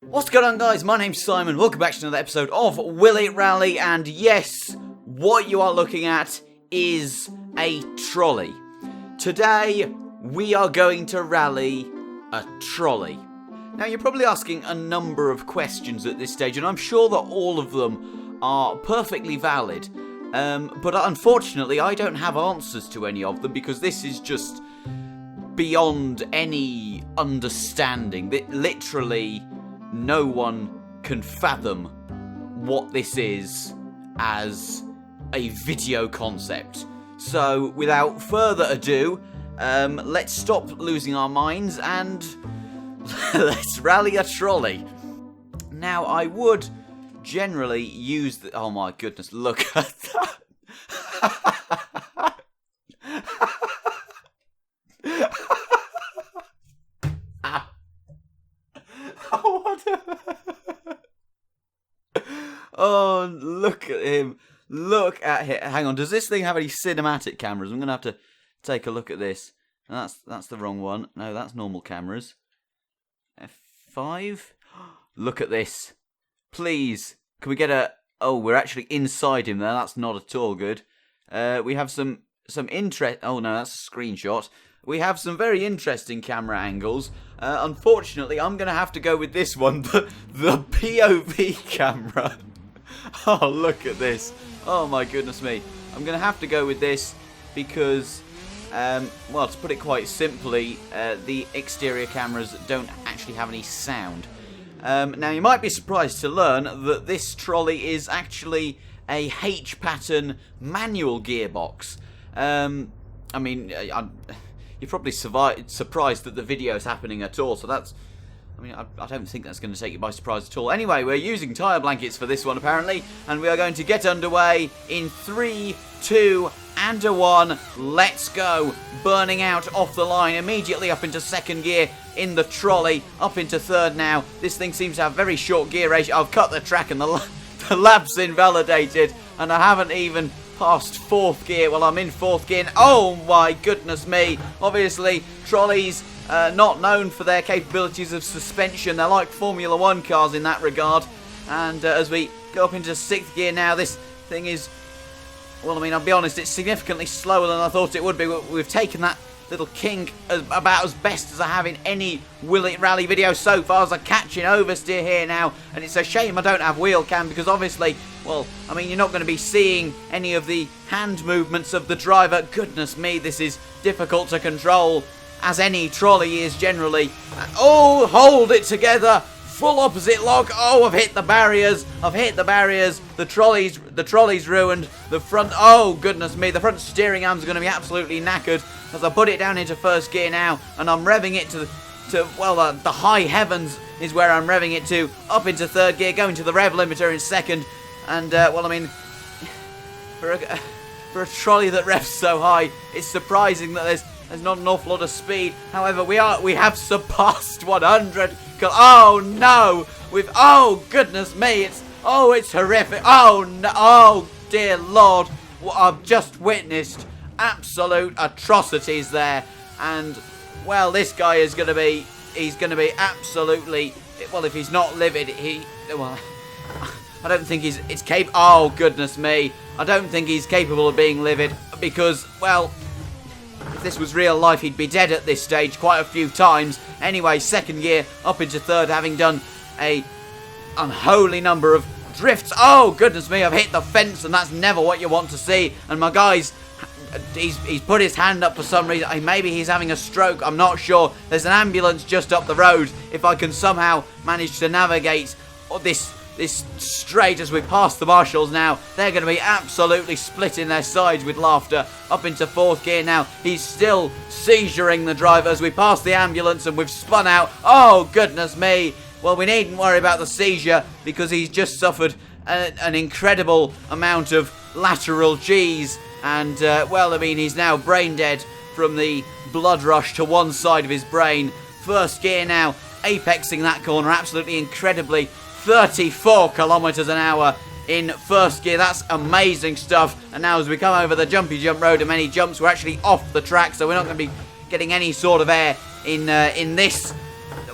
What's going on, guys? My name's Simon. Welcome back to another episode of Will It Rally. And yes, what you are looking at is a trolley. Today, we are going to rally a trolley. Now, you're probably asking a number of questions at this stage, and I'm sure that all of them are perfectly valid. But unfortunately, I don't have answers to any of them because this is just beyond any understanding. Literally, no one can fathom what this is as a video concept. So, without further ado, let's stop losing our minds and let's rally a trolley. Now, I would generally use the... Oh my goodness, look at that. Oh, look at him. Look at him. Hang on, does this thing have any cinematic cameras? I'm going to have to take a look at this. That's the wrong one. No, that's normal cameras. F5? Look at this. Please, can we get a... Oh, we're actually inside him there. That's not at all good. We have some interest... Oh, no, that's a screenshot. We have some very interesting camera angles. Unfortunately, I'm going to have to go with this one, the POV camera. Oh, look at this. Oh, my goodness me. I'm going to have to go with this because, well, to put it quite simply, the exterior cameras don't actually have any sound. Now, you might be surprised to learn that this trolley is actually a H-pattern manual gearbox. I mean, you're probably surprised that the video is happening at all, so that's... I mean, I don't think that's going to take you by surprise at all. Anyway, we're using tyre blankets for this one, apparently, and we are going to get underway in 3, 2, and a 1. Let's go. Burning out off the line, immediately up into second gear in the trolley, up into third now. This thing seems to have very short gear ratio. I've cut the track and the lap's invalidated, and I haven't even past fourth gear. Well, I'm in fourth gear. Oh my goodness me. Obviously, trolleys not known for their capabilities of suspension. They're like Formula 1 cars in that regard. And as we go up into sixth gear now, this thing is, well, I mean, I'll be honest, it's significantly slower than I thought it would be. We've taken that little kink about as best as I have in any Will It Rally video so far, as I catch an oversteer here now. And it's a shame I don't have wheel cam because obviously, well, I mean, you're not going to be seeing any of the hand movements of the driver. Goodness me, this is difficult to control, as any trolley is generally. Oh, hold it together. Full opposite lock. Oh, I've hit the barriers. The trolley's ruined. The front, oh goodness me, the front steering arm's going to be absolutely knackered as I put it down into first gear now, and I'm revving it to the high heavens is where I'm revving it to. Up into third gear, going to the rev limiter in second, and well, I mean, for a trolley that revs so high, it's surprising that there's not an awful lot of speed. However, we have surpassed 100. Oh no! Oh goodness me! It's horrific. Oh no! Oh dear Lord! What I've just witnessed, absolute atrocities there. And well, this guy is going to be. He's going to be absolutely. Well, if he's not livid, well, I don't think it's capable. Oh goodness me! I don't think he's capable of being livid because, well, if this was real life, he'd be dead at this stage quite a few times. Anyway, second gear, up into third, having done a unholy number of drifts. Oh, goodness me, I've hit the fence, and that's never what you want to see. And my guy's, he's put his hand up for some reason. Maybe he's having a stroke, I'm not sure. There's an ambulance just up the road. If I can somehow manage to navigate this straight as we pass the marshals now, they're going to be absolutely splitting their sides with laughter. Up into fourth gear now, he's still seizuring the driver as we pass the ambulance, and we've spun out. Oh goodness me. Well, we needn't worry about the seizure because he's just suffered an incredible amount of lateral G's, and well, I mean, he's now brain dead from the blood rush to one side of his brain. First gear now, apexing that corner absolutely incredibly. 34 kilometers an hour in first gear. That's amazing stuff. And now as we come over the jumpy jump road and many jumps, we're actually off the track, so we're not going to be getting any sort of air in this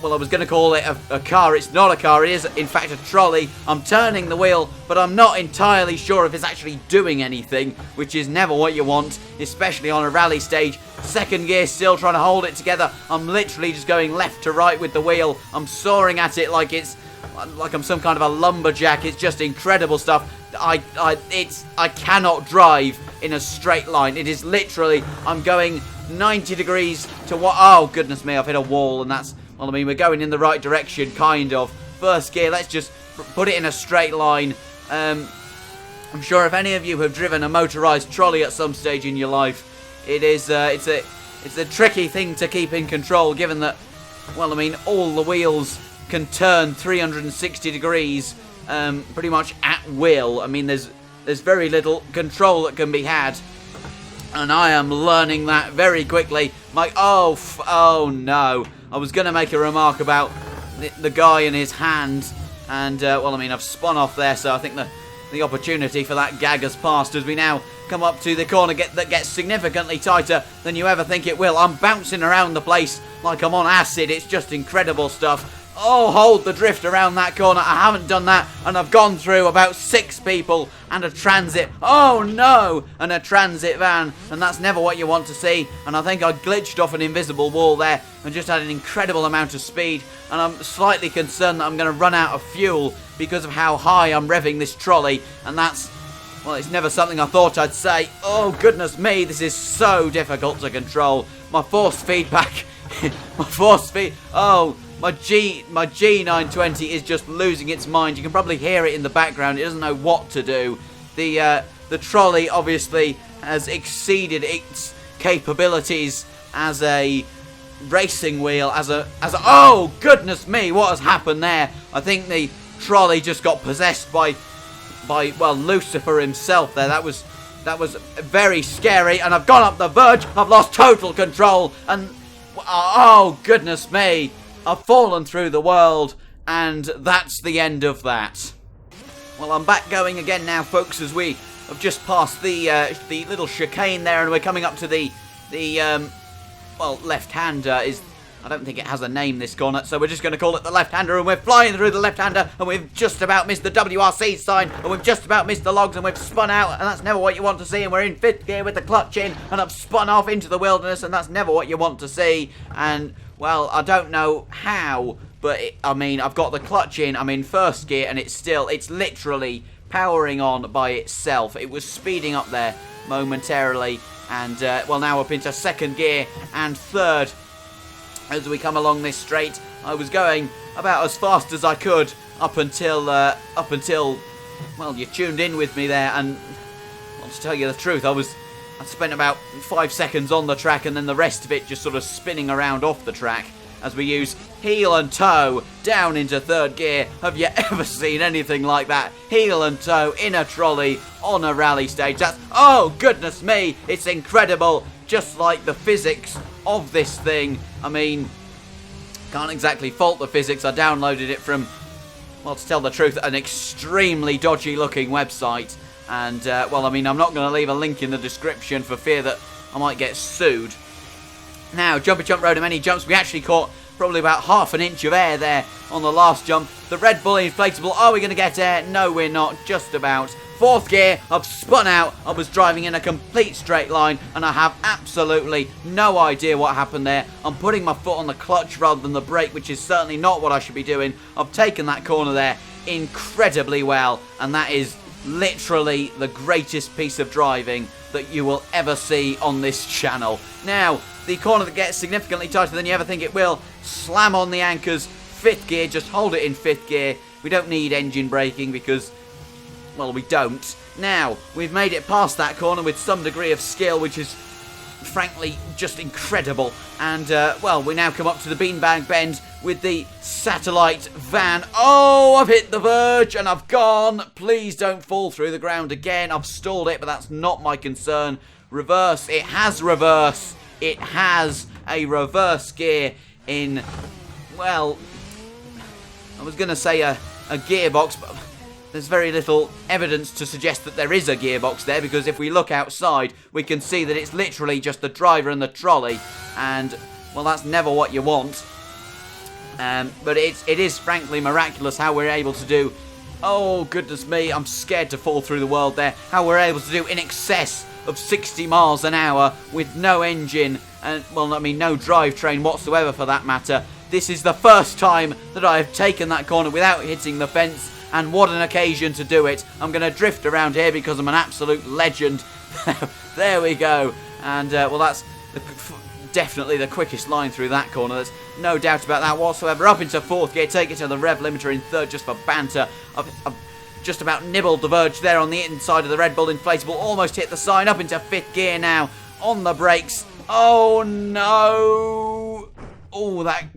well, I was going to call it a car. It's not a car. It is, in fact, a trolley. I'm turning the wheel, but I'm not entirely sure if it's actually doing anything, which is never what you want, especially on a rally stage. Second gear, still trying to hold it together. I'm literally just going left to right with the wheel. I'm soaring at it like I'm some kind of a lumberjack. It's just incredible stuff. I cannot drive in a straight line. It is literally, I'm going 90 degrees to what? Oh, goodness me, I've hit a wall, and that's, well, I mean, we're going in the right direction, kind of. First gear, let's just put it in a straight line. I'm sure if any of you have driven a motorised trolley at some stage in your life, it's a tricky thing to keep in control, given that, well, I mean, all the wheels can turn 360 degrees pretty much at will. I mean, there's very little control that can be had, and I am learning that very quickly. Oh no, I was going to make a remark about the guy in his hand, and well, I mean, I've spun off there, so I think the opportunity for that gag has passed as we now come up to the corner that gets significantly tighter than you ever think it will. I'm bouncing around the place like I'm on acid. It's just incredible stuff. Oh, hold the drift around that corner. I haven't done that, and I've gone through about 6 people and a transit. Oh no, and a transit van, and that's never what you want to see. And I think I glitched off an invisible wall there and just had an incredible amount of speed, and I'm slightly concerned that I'm going to run out of fuel because of how high I'm revving this trolley, and that's, well, it's never something I thought I'd say. Oh, goodness me, this is so difficult to control. My force feedback, oh, my G920 is just losing its mind. You can probably hear it in the background. It doesn't know what to do. The trolley obviously has exceeded its capabilities as a racing wheel, oh, goodness me, what has happened there? I think the trolley just got possessed by well, Lucifer himself there. That was very scary, and I've gone up the verge. I've lost total control, and oh, goodness me, I've fallen through the world, and that's the end of that. Well, I'm back going again now, folks, as we have just passed the little chicane there, and we're coming up to the well, left-hander is, I don't think it has a name, this corner, so we're just going to call it the left-hander, and we're flying through the left-hander, and we've just about missed the WRC sign, and we've just about missed the logs, and we've spun out, and that's never what you want to see, and we're in 5th gear with the clutch in, and I've spun off into the wilderness, and that's never what you want to see, and, well, I don't know how, but, I mean, I've got the clutch in, I'm in 1st gear, and it's literally powering on by itself. It was speeding up there momentarily, and, well, now up into 2nd gear and 3rd. As we come along this straight, I was going about as fast as I could up until, well, you tuned in with me there, and, well, to tell you the truth, I spent about 5 seconds on the track, and then the rest of it just sort of spinning around off the track as we use heel and toe down into 3rd gear. Have you ever seen anything like that? Heel and toe in a trolley on a rally stage. That's, oh, goodness me, it's incredible. Just like the physics of this thing. I mean, can't exactly fault the physics. I downloaded it from, well, to tell the truth, an extremely dodgy looking website. And, well, I mean, I'm not going to leave a link in the description for fear that I might get sued. Now, Jumpy Jump Road, many jumps. We actually caught probably about half an inch of air there on the last jump. The Red Bull inflatable, are we going to get air? No, we're not, just about. 4th gear, I've spun out, I was driving in a complete straight line, and I have absolutely no idea what happened there. I'm putting my foot on the clutch rather than the brake, which is certainly not what I should be doing. I've taken that corner there incredibly well, and that is literally the greatest piece of driving that you will ever see on this channel. Now, the corner that gets significantly tighter than you ever think it will, slam on the anchors, 5th gear, just hold it in 5th gear. We don't need engine braking because, well, we don't. Now, we've made it past that corner with some degree of skill, which is frankly just incredible. And, well, we now come up to the beanbag bend with the satellite van. Oh, I've hit the verge and I've gone. Please don't fall through the ground again. I've stalled it, but that's not my concern. Reverse. It has reverse. It has a reverse gear in, well, I was going to say a gearbox, but there's very little evidence to suggest that there is a gearbox there, because if we look outside, we can see that it's literally just the driver and the trolley, and, well, that's never what you want. But it is frankly miraculous how we're able to do. Oh, goodness me, I'm scared to fall through the world there. How we're able to do in excess of 60 miles an hour with no engine and, well, I mean, no drivetrain whatsoever for that matter. This is the first time that I have taken that corner without hitting the fence, and what an occasion to do it. I'm going to drift around here because I'm an absolute legend. There we go. And, well, that's definitely the quickest line through that corner. There's no doubt about that whatsoever. Up into fourth gear, take it to the rev limiter in third just for banter. I've just about nibbled the verge there on the inside of the Red Bull inflatable. Almost hit the sign. Up into fifth gear now. On the brakes. Oh no! Oh, that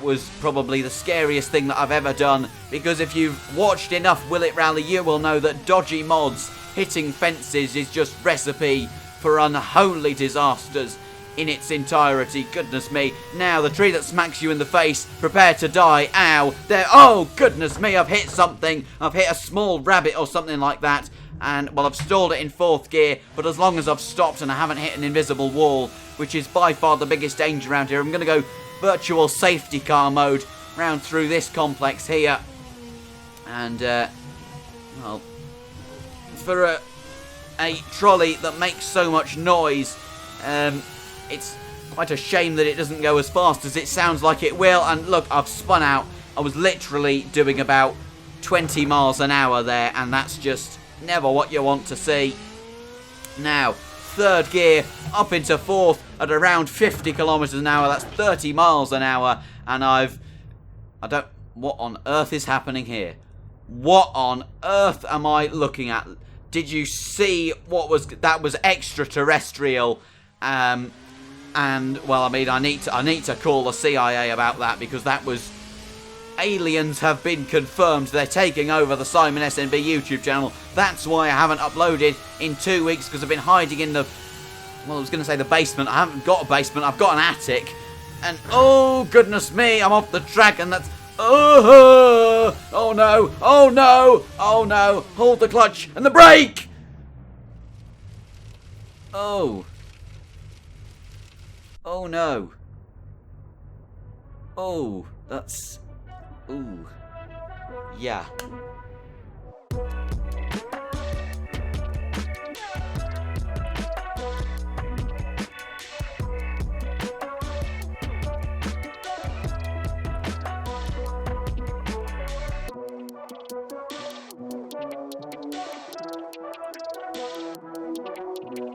was probably the scariest thing that I've ever done. Because if you've watched enough Will It Rally, you will know that dodgy mods hitting fences is just recipe for unholy disasters in its entirety. Goodness me. Now, the tree that smacks you in the face, prepare to die. Ow. There. Oh, goodness me, I've hit something. I've hit a small rabbit or something like that. And, well, I've stalled it in fourth gear, but as long as I've stopped and I haven't hit an invisible wall, which is by far the biggest danger around here, I'm going to go virtual safety car mode round through this complex here. And, well, for a trolley that makes so much noise, it's quite a shame that it doesn't go as fast as it sounds like it will. And look, I've spun out. I was literally doing about 20 miles an hour there, and that's just never what you want to see. Now, third gear, up into fourth at around 50 kilometers an hour. That's 30 miles an hour, and what on earth is happening here? What on earth am I looking at? Did you see that was extraterrestrial? And, well, I mean, I need to call the CIA about that, because that was... Aliens have been confirmed. They're taking over the Simon SNB YouTube channel. That's why I haven't uploaded in 2 weeks, because I've been hiding in the... Well, I was going to say the basement. I haven't got a basement. I've got an attic. And, oh, goodness me, I'm off the track, and that's... Oh no! Oh no! Oh no! Hold the clutch and the brake! Oh. Oh no. Oh, that's... Ooh. Yeah.